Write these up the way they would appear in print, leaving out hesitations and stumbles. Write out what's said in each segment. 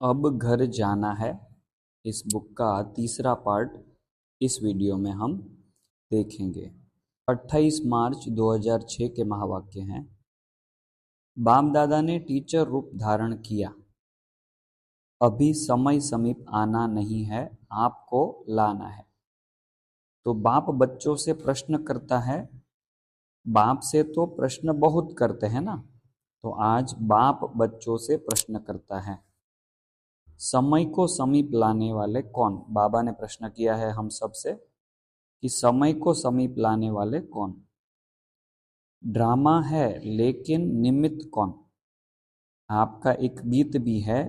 अब घर जाना है। इस बुक का तीसरा पार्ट इस वीडियो में हम देखेंगे। 28 मार्च 2006 के महावाक्य हैं। बाप दादा ने टीचर रूप धारण किया। अभी समय समीप आना नहीं है, आपको लाना है। तो बाप बच्चों से प्रश्न करता है। बाप से तो प्रश्न बहुत करते हैं ना, तो आज बाप बच्चों से प्रश्न करता है। समय को समीप लाने वाले कौन? बाबा ने प्रश्न किया है हम सब से कि समय को समीप लाने वाले कौन? ड्रामा है लेकिन निमित्त कौन? आपका एक गीत भी है,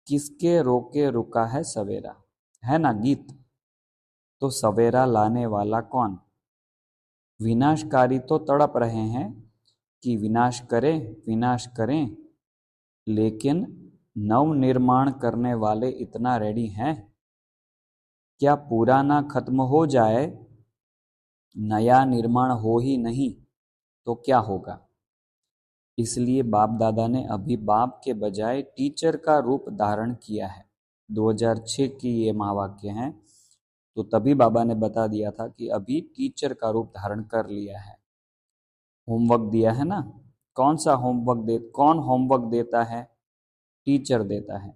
किसके रोके रुका है सवेरा, है ना गीत। तो सवेरा लाने वाला कौन? विनाशकारी तो तड़प रहे हैं कि विनाश करें, लेकिन नव निर्माण करने वाले इतना रेडी हैं। क्या पुराना खत्म हो जाए, नया निर्माण हो ही नहीं तो क्या होगा? इसलिए बाप दादा ने अभी बाप के बजाय टीचर का रूप धारण किया है। 2006 की ये महावाक्य हैं, तो तभी बाबा ने बता दिया था कि अभी टीचर का रूप धारण कर लिया है। होमवर्क दिया है ना। कौन होमवर्क देता है? टीचर देता है।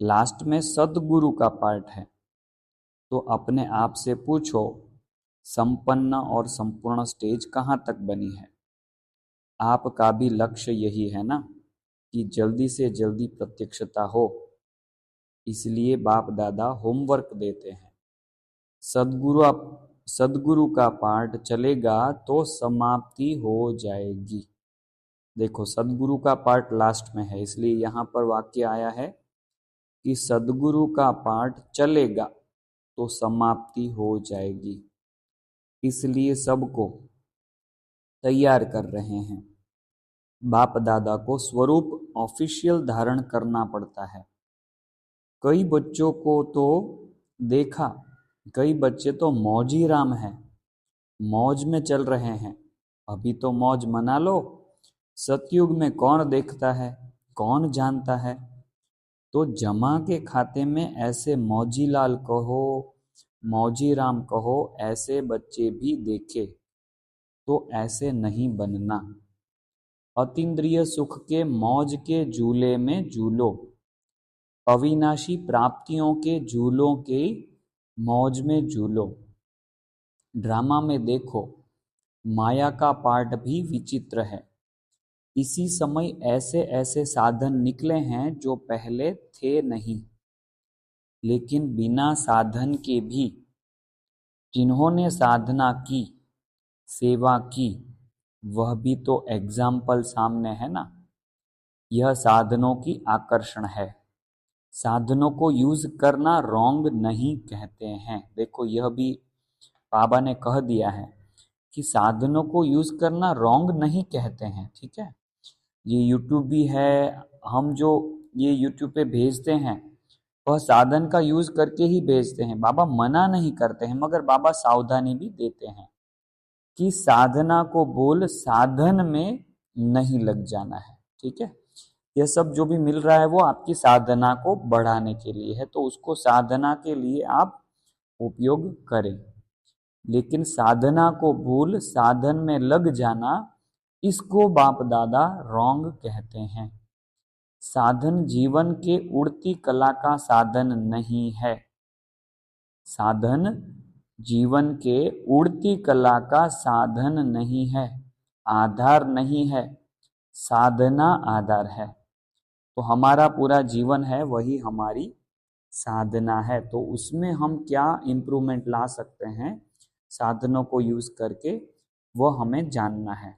लास्ट में सद्गुरु का पार्ट है। तो अपने आप से पूछो, संपन्न और संपूर्ण स्टेज कहाँ तक बनी है? आपका भी लक्ष्य यही है ना कि जल्दी से जल्दी प्रत्यक्षता हो। इसलिए बाप दादा होमवर्क देते हैं। सद्गुरु का पाठ चलेगा तो समाप्ति हो जाएगी। देखो, सद्गुरु का पाठ लास्ट में है, इसलिए यहाँ पर वाक्य आया है कि सद्गुरु का पाठ चलेगा तो समाप्ति हो जाएगी। इसलिए सबको तैयार कर रहे हैं। बाप दादा को स्वरूप ऑफिशियल धारण करना पड़ता है। कई बच्चों को तो देखा, कई बच्चे तो मौजी राम हैं, मौज में चल रहे हैं। अभी तो मौज मना लो। सतयुग में कौन देखता है, कौन जानता है? तो जमा के खाते में ऐसे मौजी लाल कहो, मौजी राम कहो, ऐसे बच्चे भी देखे तो ऐसे नहीं बनना। अतीन्द्रिय सुख के मौज के झूले में झूलो, अविनाशी प्राप्तियों के झूलों के मौज में झूलो। ड्रामा में देखो, माया का पार्ट भी विचित्र है। इसी समय ऐसे ऐसे साधन निकले हैं जो पहले थे नहीं, लेकिन बिना साधन के भी जिन्होंने साधना की, सेवा की, वह भी तो एग्जाम्पल सामने है ना। यह साधनों की आकर्षण है। साधनों को यूज करना रॉन्ग नहीं कहते हैं। देखो, यह भी बाबा ने कह दिया है कि साधनों को यूज करना रॉन्ग नहीं कहते हैं। ठीक है, ये यूट्यूब भी है। हम जो ये यूट्यूब पे भेजते हैं वह साधन का यूज करके ही भेजते हैं। बाबा मना नहीं करते हैं, मगर बाबा सावधानी भी देते हैं कि साधना को बोल साधन में नहीं लग जाना है। ठीक है, यह सब जो भी मिल रहा है वो आपकी साधना को बढ़ाने के लिए है, तो उसको साधना के लिए आप उपयोग करें। लेकिन साधना को भूल साधन में लग जाना, इसको बाप दादा रॉन्ग कहते हैं। साधन जीवन के उड़ती कला का साधन नहीं है। साधन जीवन के उड़ती कला का साधन नहीं है, आधार नहीं है। साधना आधार है। तो हमारा पूरा जीवन है वही हमारी साधना है। तो उसमें हम क्या इम्प्रूवमेंट ला सकते हैं, साधनों को यूज करके, वो हमें जानना है।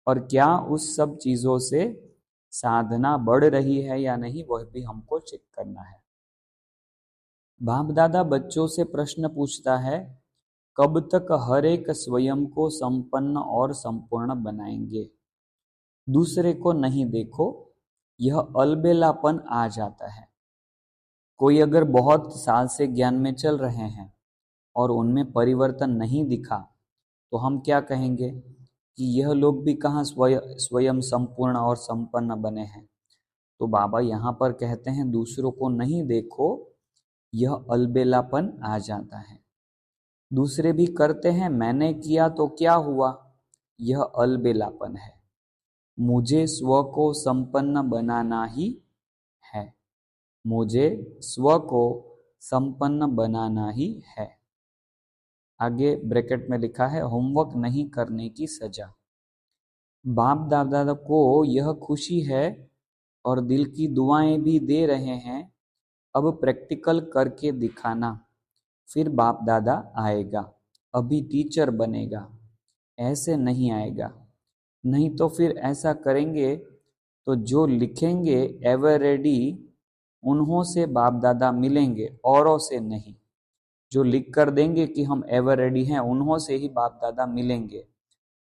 और क्या उस सब चीजों से साधना बढ़ रही है या नहीं, वह भी हमको चेक करना है। बाप दादा बच्चों से प्रश्न पूछता है, कब तक हर एक स्वयं को संपन्न और संपूर्ण बनाएंगे? दूसरे को नहीं देखो, यह अलबेलापन आ जाता है। कोई अगर बहुत साल से ज्ञान में चल रहे हैं और उनमें परिवर्तन नहीं दिखा, तो हम क्या कहेंगे कि यह लोग भी कहाँ स्वयं संपूर्ण और संपन्न बने हैं? तो बाबा यहाँ पर कहते हैं दूसरों को नहीं देखो, यह अलबेलापन आ जाता है। दूसरे भी करते हैं, मैंने किया तो क्या हुआ, यह अलबेलापन है। मुझे स्व को संपन्न बनाना ही है, मुझे स्व को संपन्न बनाना ही है। आगे ब्रैकेट में लिखा है होमवर्क नहीं करने की सजा। बाप दादा को यह खुशी है और दिल की दुआएं भी दे रहे हैं, अब प्रैक्टिकल करके दिखाना, फिर बाप दादा आएगा, अभी टीचर बनेगा, ऐसे नहीं आएगा। नहीं तो फिर ऐसा करेंगे तो जो लिखेंगे एवर रेडी उन्हों से बाप दादा मिलेंगे, औरों से नहीं। जो लिख कर देंगे कि हम एवर रेडी हैं उन्हों से ही बाप दादा मिलेंगे,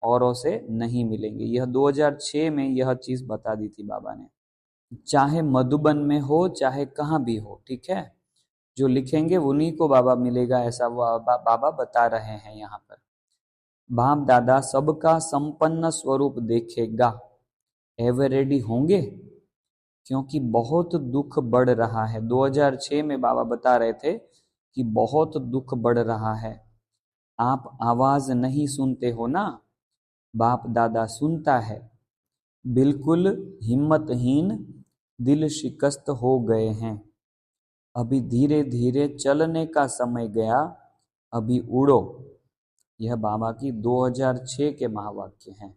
औरों से नहीं मिलेंगे। यह 2006 में यह चीज बता दी थी बाबा ने। चाहे मधुबन में हो चाहे कहाँ भी हो, ठीक है, जो लिखेंगे उन्हीं को बाबा मिलेगा, ऐसा बाबा बता रहे हैं यहाँ पर। बाप दादा सबका संपन्न स्वरूप देखेगा, एवर रेडी होंगे, क्योंकि बहुत दुख बढ़ रहा है। 2006 में बाबा बता रहे थे कि बहुत दुख बढ़ रहा है। आप आवाज नहीं सुनते हो ना, बाप दादा सुनता है। बिल्कुल हिम्मतहीन, दिल शिकस्त हो गए हैं। अभी धीरे धीरे चलने का समय गया, अभी उड़ो। यह बाबा की 2006 के महावाक्य हैं।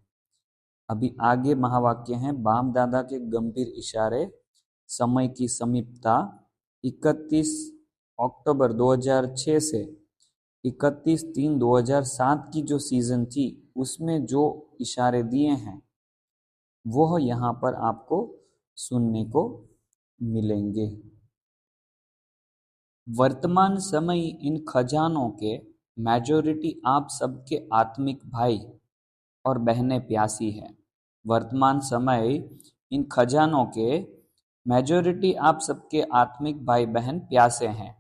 अभी आगे महावाक्य हैं बाप दादा के गंभीर इशारे, समय की समीपता। 31 अक्टूबर 2006 से 31/3/2007 की जो सीजन थी उसमें जो इशारे दिए हैं वह यहाँ पर आपको सुनने को मिलेंगे। वर्तमान समय इन खजानों के मेजॉरिटी आप सबके आत्मिक भाई और बहनें प्यासी है। वर्तमान समय इन खजानों के मेजॉरिटी आप सबके आत्मिक भाई बहन प्यासे हैं।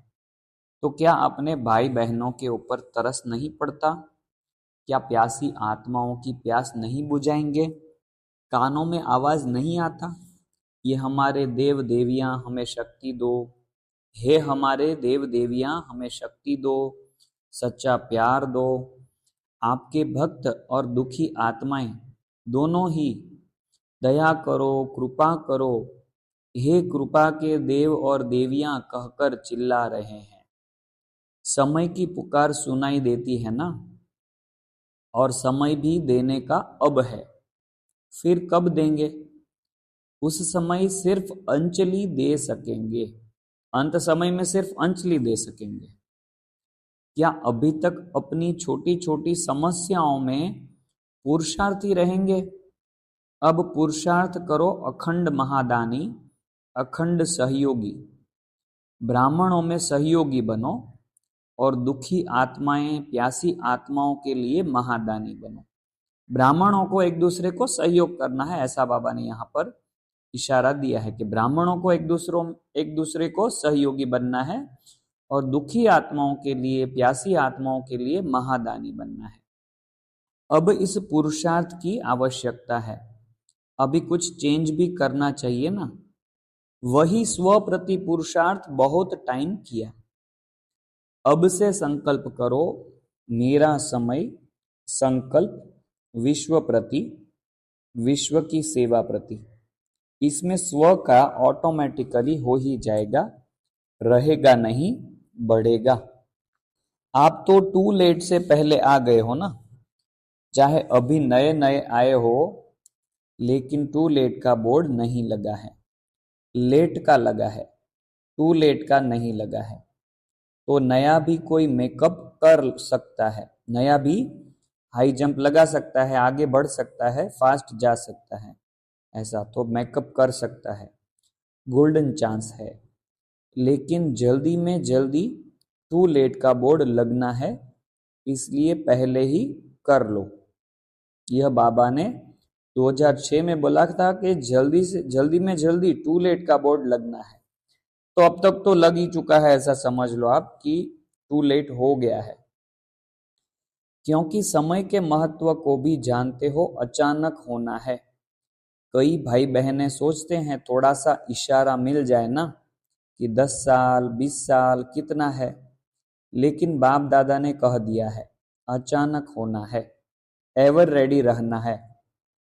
तो क्या अपने भाई बहनों के ऊपर तरस नहीं पड़ता? क्या प्यासी आत्माओं की प्यास नहीं बुझाएंगे? कानों में आवाज नहीं आता, ये हमारे देव देवियां हमें शक्ति दो, हे हमारे देव देवियां हमें शक्ति दो, सच्चा प्यार दो। आपके भक्त और दुखी आत्माएं दोनों ही दया करो, कृपा करो, हे कृपा के देव और देवियां कहकर चिल्ला रहे हैं। समय की पुकार सुनाई देती है ना, और समय भी देने का अब है, फिर कब देंगे? उस समय सिर्फ अंजलि दे सकेंगे, अंत समय में सिर्फ अंजलि दे सकेंगे। क्या अभी तक अपनी छोटी छोटी समस्याओं में पुरुषार्थी रहेंगे? अब पुरुषार्थ करो अखंड महादानी, अखंड सहयोगी। ब्राह्मणों में सहयोगी बनो और दुखी आत्माएं प्यासी आत्माओं के लिए महादानी बनो। ब्राह्मणों को एक दूसरे को सहयोग करना है, ऐसा बाबा ने यहाँ पर इशारा दिया है कि ब्राह्मणों को एक दूसरे को सहयोगी बनना है और दुखी आत्माओं के लिए, प्यासी आत्माओं के लिए महादानी बनना है। अब इस पुरुषार्थ की आवश्यकता है, अभी कुछ चेंज भी करना चाहिए ना। वही स्व प्रति पुरुषार्थ बहुत टाइम किया, अब से संकल्प करो मेरा समय संकल्प विश्व प्रति, विश्व की सेवा प्रति। इसमें स्व का ऑटोमेटिकली हो ही जाएगा, रहेगा नहीं, बढ़ेगा। आप तो टू लेट से पहले आ गए हो ना, चाहे अभी नए नए आए हो, लेकिन टू लेट का बोर्ड नहीं लगा है, लेट का लगा है, टू लेट का नहीं लगा है। तो नया भी कोई मेकअप कर सकता है, नया भी हाई जंप लगा सकता है, आगे बढ़ सकता है, फास्ट जा सकता है, ऐसा तो मेकअप कर सकता है, गोल्डन चांस है। लेकिन जल्दी में जल्दी टू लेट का बोर्ड लगना है, इसलिए पहले ही कर लो। यह बाबा ने 2006 में बोला था कि जल्दी में जल्दी टू लेट का बोर्ड लगना है। तो अब तक तो लग ही चुका है, ऐसा समझ लो आप कि टू लेट हो गया है। क्योंकि समय के महत्व को भी जानते हो, अचानक होना है, कई भाई बहनें सोचते हैं थोड़ा सा इशारा मिल जाए ना कि 10 साल 20 साल कितना है, लेकिन बाप दादा ने कह दिया है अचानक होना है, एवर रेडी रहना है।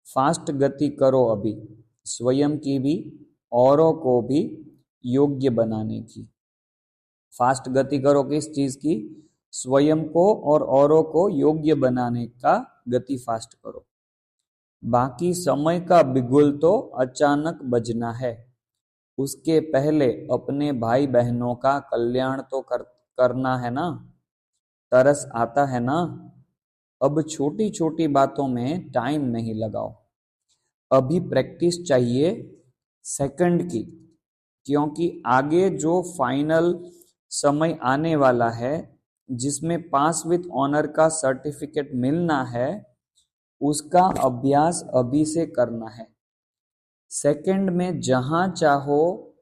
फास्ट गति करो अभी, स्वयं की भी औरों को भी योग्य बनाने की। फास्ट गति करो किस चीज की? स्वयं को और औरों को योग्य बनाने का गति फास्ट करो। बाकी समय का बिगुल तो अचानक बजना है, उसके पहले अपने भाई बहनों का कल्याण तो करना है ना। तरस आता है ना? अब छोटी छोटी बातों में टाइम नहीं लगाओ, अभी प्रैक्टिस चाहिए सेकंड की, क्योंकि आगे जो फाइनल समय आने वाला है जिसमें पास विद ऑनर का सर्टिफिकेट मिलना है, उसका अभ्यास अभी से करना है। सेकंड में जहां चाहो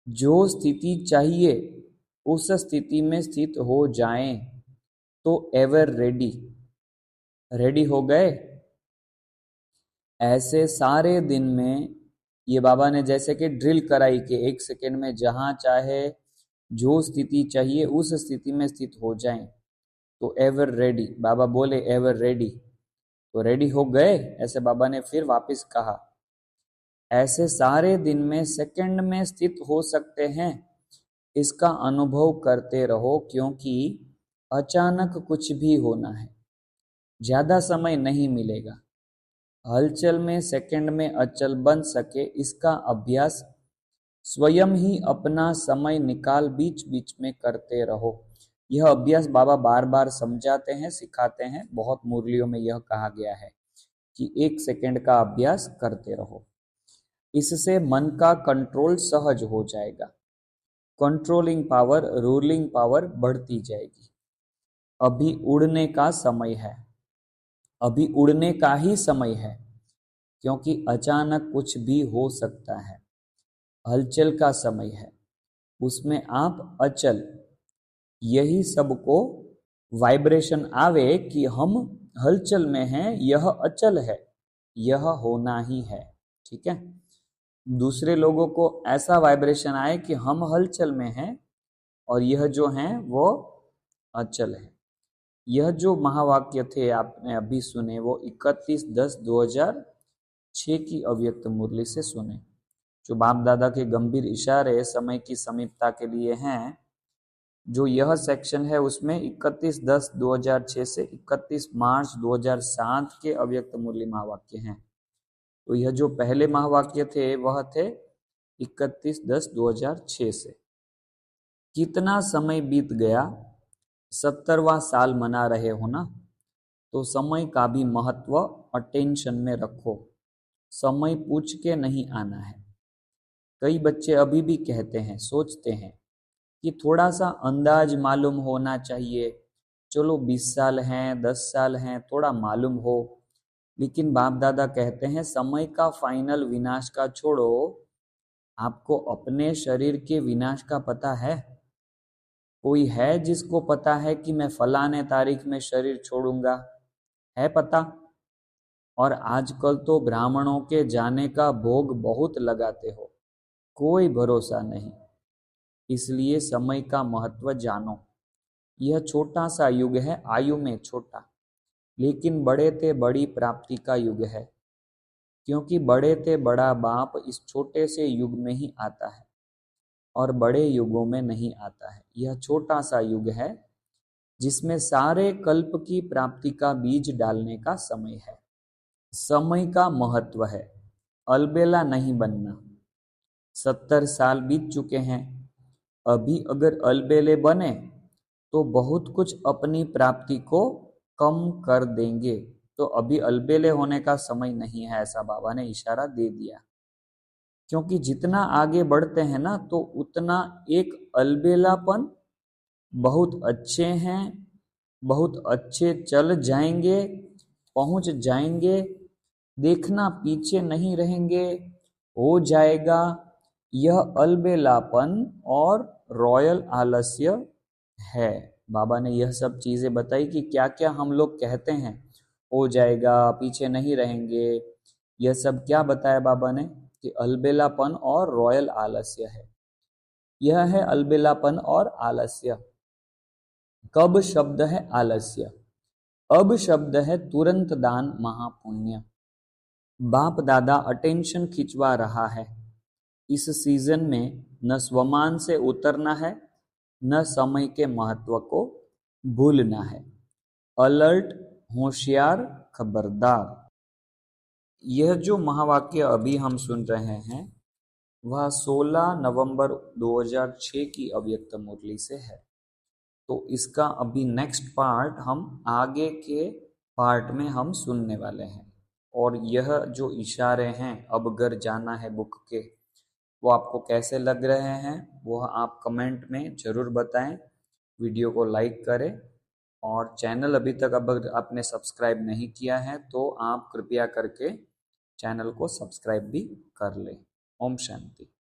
जो स्थिति चाहिए उस स्थिति में स्थित हो जाएं, तो एवर रेडी। रेडी हो गए? ऐसे सारे दिन में ये बाबा ने जैसे कि ड्रिल कराई कि 1 सेकेंड में जहां चाहे जो स्थिति चाहिए उस स्थिति में स्थित हो जाएं, तो एवर रेडी। बाबा बोले एवर रेडी, तो रेडी हो गए। ऐसे बाबा ने फिर वापस कहा ऐसे सारे दिन में सेकंड में स्थित हो सकते हैं, इसका अनुभव करते रहो, क्योंकि अचानक कुछ भी होना है, ज्यादा समय नहीं मिलेगा। हलचल में सेकंड में अचल बन सके, इसका अभ्यास स्वयं ही अपना समय निकाल बीच बीच में करते रहो। यह अभ्यास बाबा बार बार समझाते हैं, सिखाते हैं। बहुत मुरलियों में यह कहा गया है कि 1 सेकंड का अभ्यास करते रहो, इससे मन का कंट्रोल सहज हो जाएगा, कंट्रोलिंग पावर, रूलिंग पावर बढ़ती जाएगी। अभी उड़ने का समय है, अभी उड़ने का ही समय है, क्योंकि अचानक कुछ भी हो सकता है। हलचल का समय है, उसमें आप अचल, यही सबको वाइब्रेशन आवे कि हम हलचल में हैं, यह अचल है, यह होना ही है। ठीक है, दूसरे लोगों को ऐसा वाइब्रेशन आए कि हम हलचल में हैं और यह जो हैं वो अचल है। यह जो महावाक्य थे आपने अभी सुने, वो 31/10/2006 की अव्यक्त मुरली से सुने, जो बाप दादा के गंभीर इशारे समय की समीपता के लिए हैं। जो यह सेक्शन है उसमें 31/10/2006 से 31 मार्च 2007 के अव्यक्त मुरली महावाक्य हैं। तो यह जो पहले महावाक्य थे वह थे 31/10/2006 से। कितना समय बीत गया, 70वां साल मना रहे हो ना, तो समय का भी महत्व अटेंशन में रखो। समय पूछ के नहीं आना है। कई बच्चे अभी भी कहते हैं, सोचते हैं कि थोड़ा सा अंदाज मालूम होना चाहिए, चलो 20 साल हैं 10 साल हैं, थोड़ा मालूम हो। लेकिन बाप दादा कहते हैं समय का फाइनल विनाश का छोड़ो, आपको अपने शरीर के विनाश का पता है? कोई है जिसको पता है कि मैं फलाने तारीख में शरीर छोड़ूंगा? है पता? और आजकल तो ब्राह्मणों के जाने का भोग बहुत लगाते हो, कोई भरोसा नहीं। इसलिए समय का महत्व जानो। यह छोटा सा युग है, आयु में छोटा, लेकिन बड़े ते बड़ी प्राप्ति का युग है, क्योंकि बड़े ते बड़ा बाप इस छोटे से युग में ही आता है और बड़े युगों में नहीं आता है। यह छोटा सा युग है जिसमें सारे कल्प की प्राप्ति का बीज डालने का समय है। समय का महत्व है, अलबेला नहीं बनना। 70 साल बीत चुके हैं, अभी अगर अलबेले बने तो बहुत कुछ अपनी प्राप्ति को कम कर देंगे। तो अभी अलबेले होने का समय नहीं है, ऐसा बाबा ने इशारा दे दिया। क्योंकि जितना आगे बढ़ते हैं ना, तो उतना एक अलबेलापन, बहुत अच्छे हैं, बहुत अच्छे चल जाएंगे, पहुंच जाएंगे, देखना पीछे नहीं रहेंगे, हो जाएगा। यह अलबेलापन और रॉयल आलस्य है। बाबा ने यह सब चीजें बताई कि क्या क्या हम लोग कहते हैं, हो जाएगा, पीछे नहीं रहेंगे, यह सब क्या बताया बाबा ने कि अलबेलापन और रॉयल आलस्य है। यह है अलबेलापन और आलस्य। कब शब्द है आलस्य, अब शब्द है तुरंत दान महापुण्य। बाप दादा अटेंशन खिंचवा रहा है। इस सीजन में न स्वमान से उतरना है, न समय के महत्व को भूलना है। अलर्ट, होशियार, खबरदार। यह जो महावाक्य अभी हम सुन रहे हैं वह 16 नवंबर 2006 की अव्यक्त मुरली से है। तो इसका अभी नेक्स्ट पार्ट हम आगे के पार्ट में हम सुनने वाले हैं। और यह जो इशारे हैं अब घर जाना है बुक के, वो आपको कैसे लग रहे हैं वो आप कमेंट में ज़रूर बताएं। वीडियो को लाइक करें और चैनल अभी तक अगर आपने सब्सक्राइब नहीं किया है तो आप कृपया करके चैनल को सब्सक्राइब भी कर लें। ओम शांति।